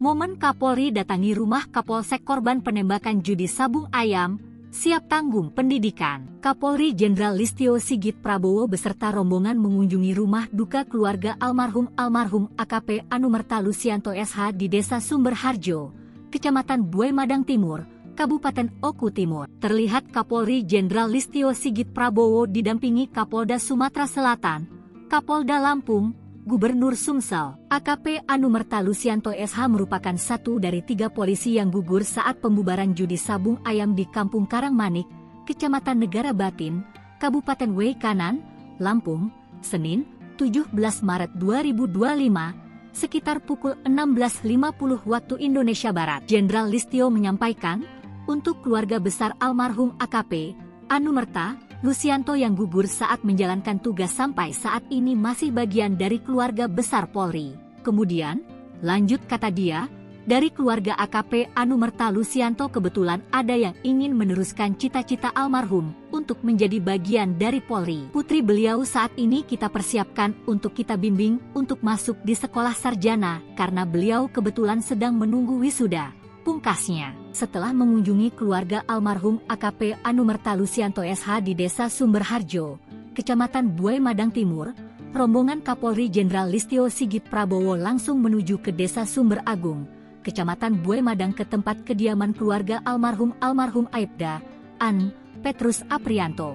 Momen Kapolri datangi rumah Kapolsek korban penembakan judi sabung ayam, siap tanggung pendidikan. Kapolri Jenderal Listio Sigit Prabowo beserta rombongan mengunjungi rumah duka keluarga almarhum AKP Anumerta Lusianto SH di Desa Sumberharjo, Kecamatan Buai Madang Timur, Kabupaten Oku Timur. Terlihat Kapolri Jenderal Listio Sigit Prabowo didampingi Kapolda Sumatera Selatan, Kapolda Lampung, Gubernur Sumsel. AKP Anumerta Lusianto SH merupakan satu dari 3 polisi yang gugur saat pembubaran judi sabung ayam di Kampung Karangmanik, Kecamatan Negara Batin, Kabupaten Way Kanan, Lampung, Senin, 17 Maret 2025, sekitar pukul 16.50 waktu Indonesia Barat. Jenderal Listio menyampaikan, untuk keluarga besar almarhum AKP Anumerta Lusianto yang gugur saat menjalankan tugas sampai saat ini masih bagian dari keluarga besar Polri. Kemudian, lanjut kata dia, dari keluarga AKP Anumerta Lusianto kebetulan ada yang ingin meneruskan cita-cita almarhum untuk menjadi bagian dari Polri. Putri beliau saat ini kita persiapkan untuk kita bimbing untuk masuk di sekolah sarjana karena beliau kebetulan sedang menunggu wisuda. Pungkasnya, setelah mengunjungi keluarga almarhum AKP Anumerta Lusianto SH di Desa Sumberharjo, Kecamatan Buai Madang Timur, rombongan Kapolri Jenderal Listio Sigit Prabowo langsung menuju ke Desa Sumber Agung, Kecamatan Buai Madang ke tempat kediaman keluarga almarhum Aibda An Petrus Aprianto.